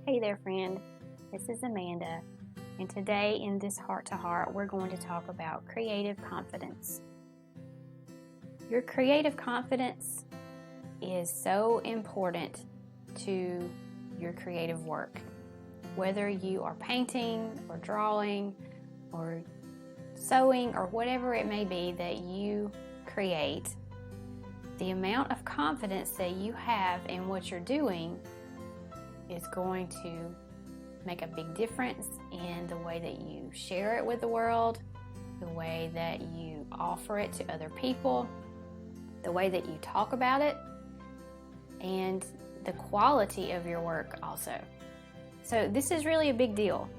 Hey there, friend. This is Amanda, and today in this Heart to Heart, we're going to talk about creative confidence. Your creative confidence is so important to your creative work. Whether you are painting or drawing or sewing or whatever it may be that you create, the amount of confidence that you have in what you're doing is going to make a big difference in the way that you share it with the world, the way that you offer it to other people, the way that you talk about it, and the quality of your work also. So this is really a big deal.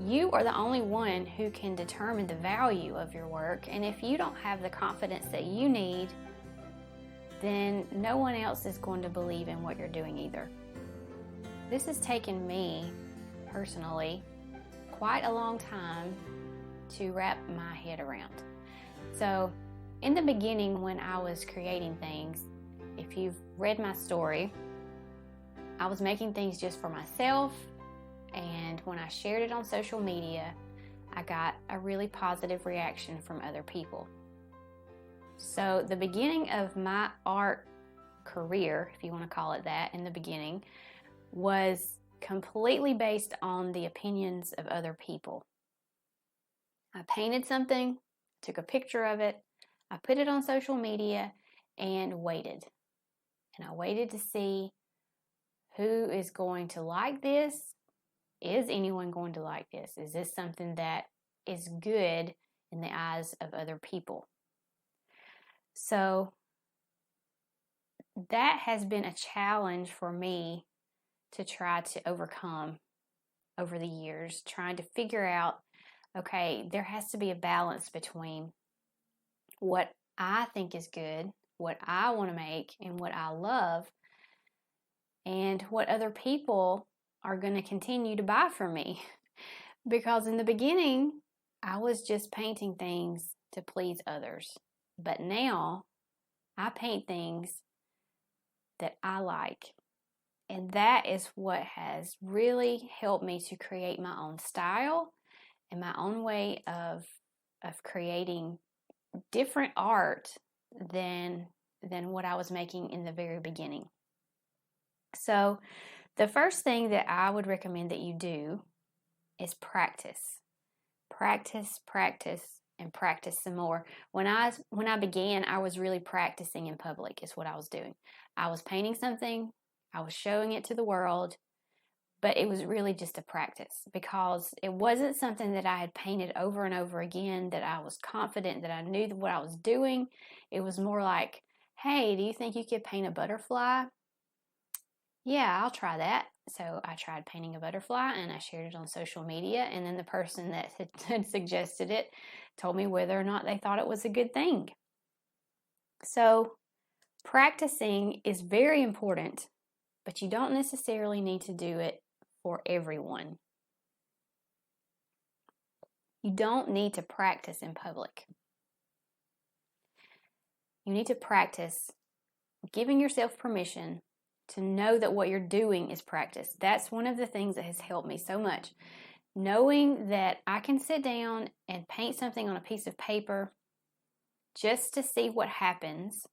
You are the only one who can determine the value of your work, and if you don't have the confidence that you need, then no one else is going to believe in what you're doing either. This has taken me, personally, quite a long time to wrap my head around. So, in the beginning when I was creating things, if you've read my story, I was making things just for myself, and when I shared it on social media, I got a really positive reaction from other people. So, the beginning of my art career, if you want to call it that, in the beginning, was completely based on the opinions of other people. I painted something, took a picture of it, I put it on social media, and waited. And I waited to see who is going to like this. Is anyone going to like this? Is this something that is good in the eyes of other people? So that has been a challenge for me to try to overcome over the years, trying to figure out, okay, there has to be a balance between what I think is good, what I want to make, and what I love, and what other people are going to continue to buy from me. Because in the beginning, I was just painting things to please others. But now, I paint things that I like. And that is what has really helped me to create my own style and my own way of creating different art than what I was making in the very beginning. So the first thing that I would recommend that you do is practice. Practice, and practice some more. When I began, I was really practicing in public is what I was doing. I was painting something, I was showing it to the world, but it was really just a practice because it wasn't something that I had painted over and over again, that I was confident that I knew what I was doing. It was more like, hey, do you think you could paint a butterfly? Yeah, I'll try that. So I tried painting a butterfly and I shared it on social media, and then the person that had suggested it told me whether or not they thought it was a good thing. So practicing is very important, but you don't necessarily need to do it for everyone. You don't need to practice in public. You need to practice giving yourself permission to know that what you're doing is practice. That's one of the things that has helped me so much. Knowing that I can sit down and paint something on a piece of paper just to see what happens,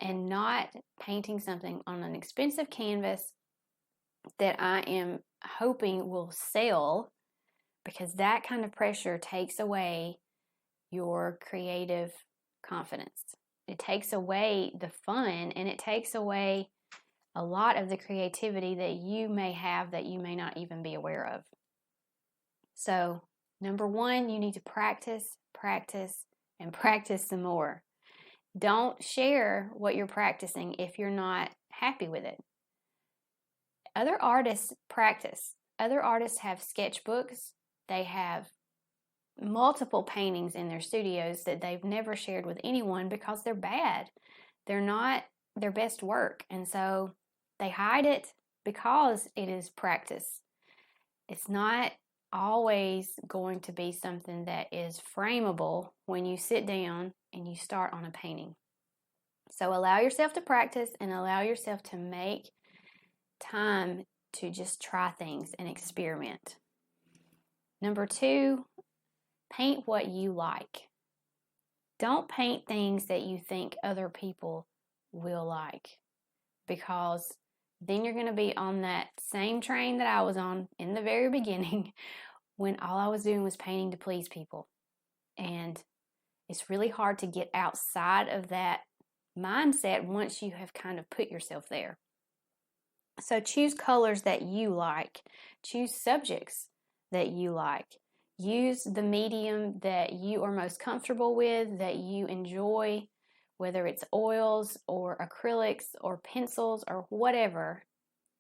and not painting something on an expensive canvas that I am hoping will sell, because that kind of pressure takes away your creative confidence. It takes away the fun, and it takes away a lot of the creativity that you may have that you may not even be aware of. So, number one, you need to practice, and practice some more. Don't share what you're practicing if you're not happy with it. Other artists practice. Other artists have sketchbooks. They have multiple paintings in their studios that they've never shared with anyone because they're bad. They're not their best work. And so they hide it because it is practice. It's not always going to be something that is frameable when you sit down and you start on a painting. So allow yourself to practice and allow yourself to make time to just try things and experiment. Number 2, paint what you like. Don't paint things that you think other people will like, because then you're going to be on that same train that I was on in the very beginning when all I was doing was painting to please people. And it's really hard to get outside of that mindset once you have kind of put yourself there. So choose colors that you like. Choose subjects that you like. Use the medium that you are most comfortable with, that you enjoy, whether it's oils or acrylics or pencils or whatever.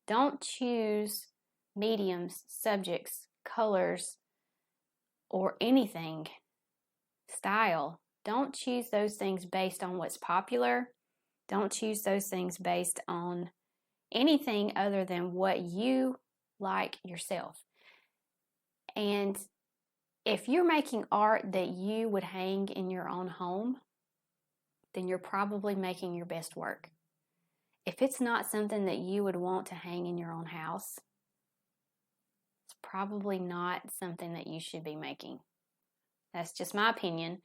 Don't choose mediums, subjects, colors, or anything, style. Don't choose those things based on what's popular. Don't choose those things based on anything other than what you like yourself. And if you're making art that you would hang in your own home, then you're probably making your best work. If it's not something that you would want to hang in your own house, it's probably not something that you should be making. That's just my opinion,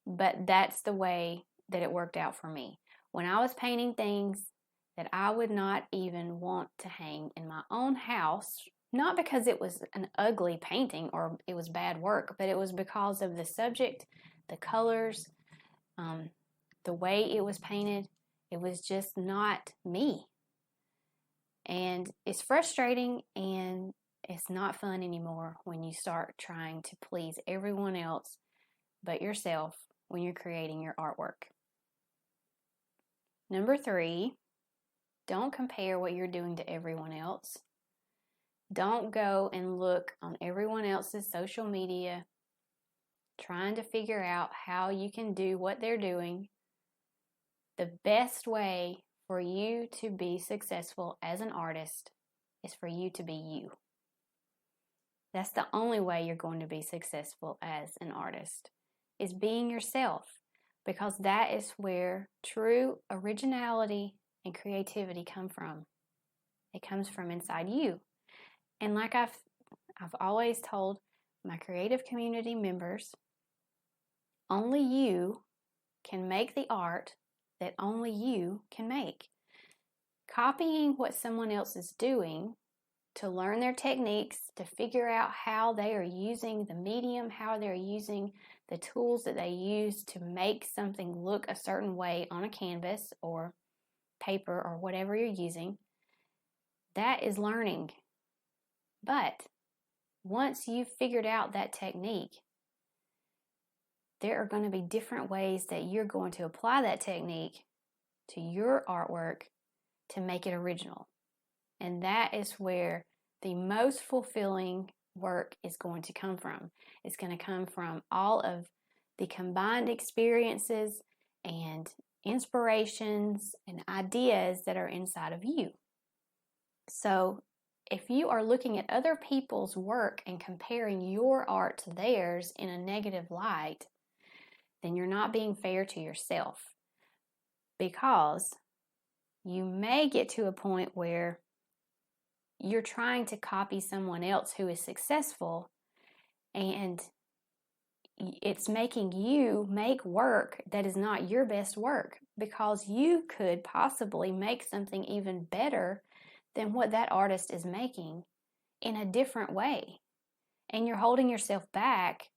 but that's the way that it worked out for me. When I was painting things that I would not even want to hang in my own house, not because it was an ugly painting or it was bad work, but it was because of the subject, the colors, the way it was painted. It was just not me. And it's frustrating, and it's not fun anymore when you start trying to please everyone else but yourself when you're creating your artwork. Number 3, don't compare what you're doing to everyone else. Don't go and look on everyone else's social media trying to figure out how you can do what they're doing. The best way for you to be successful as an artist is for you to be you. That's the only way you're going to be successful as an artist, is being yourself, because that is where true originality and creativity come from. It comes from inside you. And like I've always told my creative community members, only you can make the art that only you can make. Copying what someone else is doing to learn their techniques, to figure out how they are using the medium, how they're using the tools that they use to make something look a certain way on a canvas or paper or whatever you're using, that is learning. But once you've figured out that technique, there are going to be different ways that you're going to apply that technique to your artwork to make it original. And that is where the most fulfilling work is going to come from. It's going to come from all of the combined experiences and inspirations and ideas that are inside of you. So if you are looking at other people's work and comparing your art to theirs in a negative light, then you're not being fair to yourself, because you may get to a point where you're trying to copy someone else who is successful, and it's making you make work that is not your best work, because you could possibly make something even better than what that artist is making in a different way. And you're holding yourself back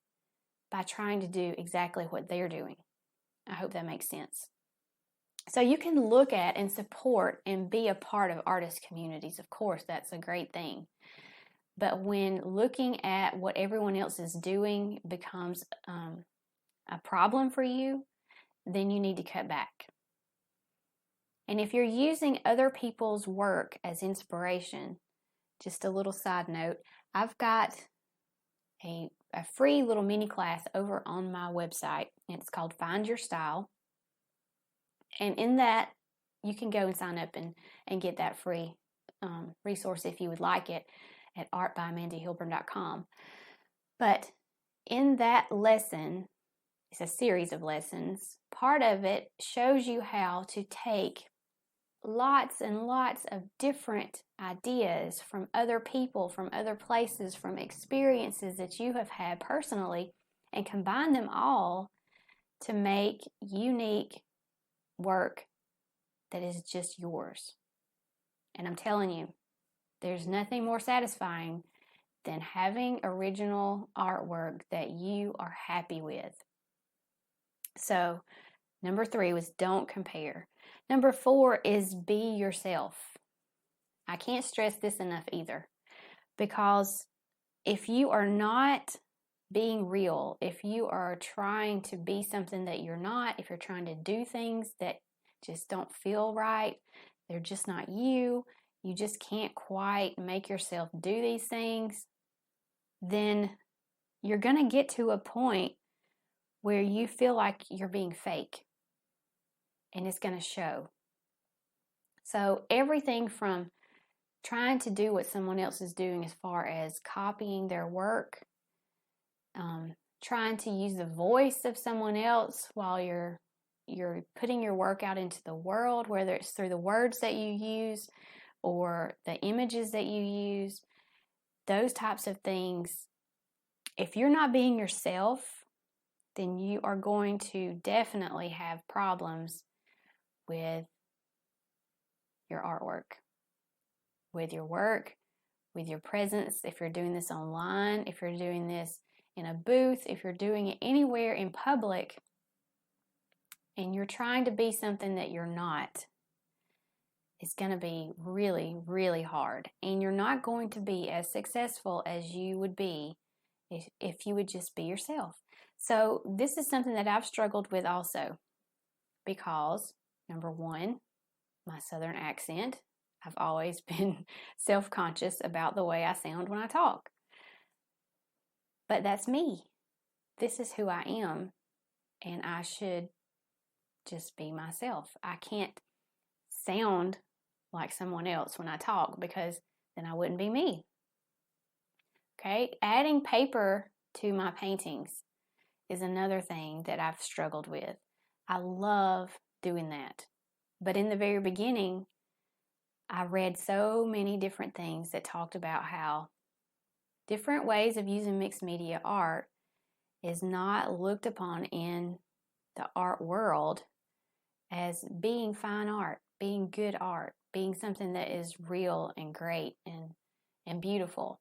by trying to do exactly what they're doing. I hope that makes sense. So you can look at and support and be a part of artist communities. Of course, that's a great thing. But when looking at what everyone else is doing becomes a problem for you, then you need to cut back. And if you're using other people's work as inspiration, just a little side note, I've got a free little mini class over on my website, and it's called Find Your Style. And in that, you can go and sign up and get that free resource if you would like it at artbymandyhilburn.com. But in that lesson, it's a series of lessons. Part of it shows you how to take lots and lots of different ideas from other people, from other places, from experiences that you have had personally, and combine them all to make unique work that is just yours. And I'm telling you, there's nothing more satisfying than having original artwork that you are happy with. So, number 3 was don't compare. Number 4 is be yourself. I can't stress this enough either, because if you are not being real, if you are trying to be something that you're not, if you're trying to do things that just don't feel right, they're just not you, you just can't quite make yourself do these things, then you're going to get to a point where you feel like you're being fake, and it's going to show. So everything from trying to do what someone else is doing as far as copying their work, trying to use the voice of someone else while you're putting your work out into the world, whether it's through the words that you use or the images that you use, those types of things. If you're not being yourself, then you are going to definitely have problems with your artwork, with your work, with your presence. If you're doing this online, if you're doing this in a booth, if you're doing it anywhere in public, and you're trying to be something that you're not, it's going to be really, really hard. And you're not going to be as successful as you would be if you would just be yourself. So this is something that I've struggled with also, because number 1, my Southern accent. I've always been self-conscious about the way I sound when I talk. But that's me. This is who I am, and I should just be myself. I can't sound like someone else when I talk, because then I wouldn't be me. Okay, adding paper to my paintings is another thing that I've struggled with. I love doing that. But in the very beginning, I read so many different things that talked about how different ways of using mixed media art is not looked upon in the art world as being fine art, being good art, being something that is real and great and beautiful.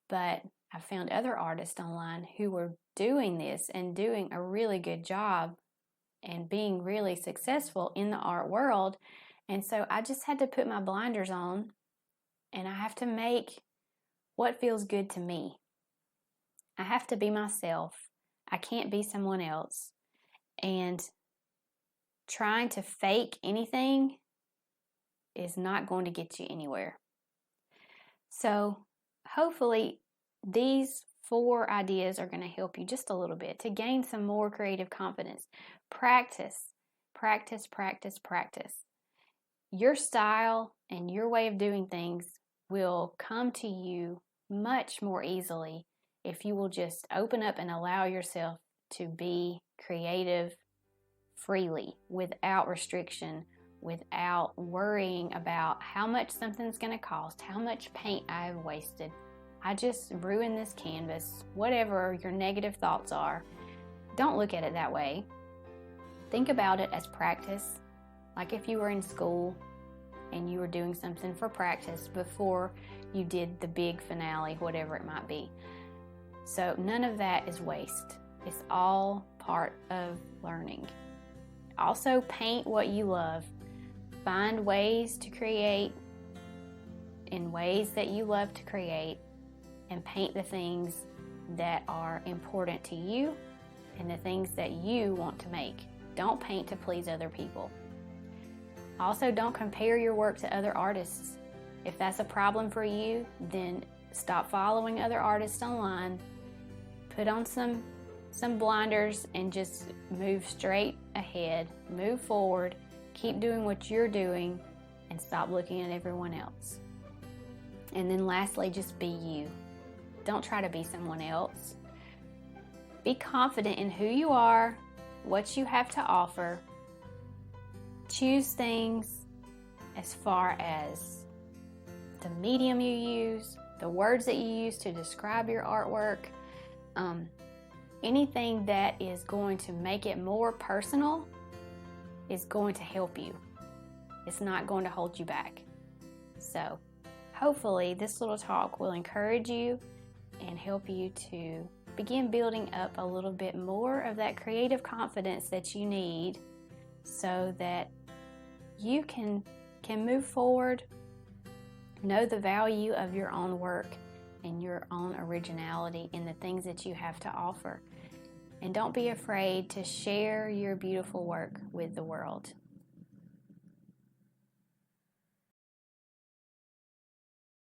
But I found other artists online who were doing this and doing a really good job and being really successful in the art world. And so I just had to put my blinders on, and I have to make what feels good to me. I have to be myself. I can't be someone else. And trying to fake anything is not going to get you anywhere. So hopefully these 4 ideas are going to help you just a little bit to gain some more creative confidence. Practice, practice, practice, practice. Your style and your way of doing things will come to you much more easily if you will just open up and allow yourself to be creative freely, without restriction, without worrying about how much something's going to cost, how much paint I've wasted. I just ruined this canvas. Whatever your negative thoughts are, don't look at it that way. Think about it as practice, like if you were in school and you were doing something for practice before you did the big finale, whatever it might be. So none of that is waste. It's all part of learning. Also, paint what you love. Find ways to create in ways that you love to create, and paint the things that are important to you and the things that you want to make. Don't paint to please other people. Also, don't compare your work to other artists. If that's a problem for you, then stop following other artists online. Put on some blinders and just move straight ahead. Move forward. Keep doing what you're doing and stop looking at everyone else. And then lastly, just be you. Don't try to be someone else. Be confident in who you are, what you have to offer. Choose things as far as the medium you use, the words that you use to describe your artwork, anything that is going to make it more personal is going to help you. It's not going to hold you back. So hopefully this little talk will encourage you and help you to begin building up a little bit more of that creative confidence that you need so that you can move forward, know the value of your own work and your own originality in the things that you have to offer. And don't be afraid to share your beautiful work with the world.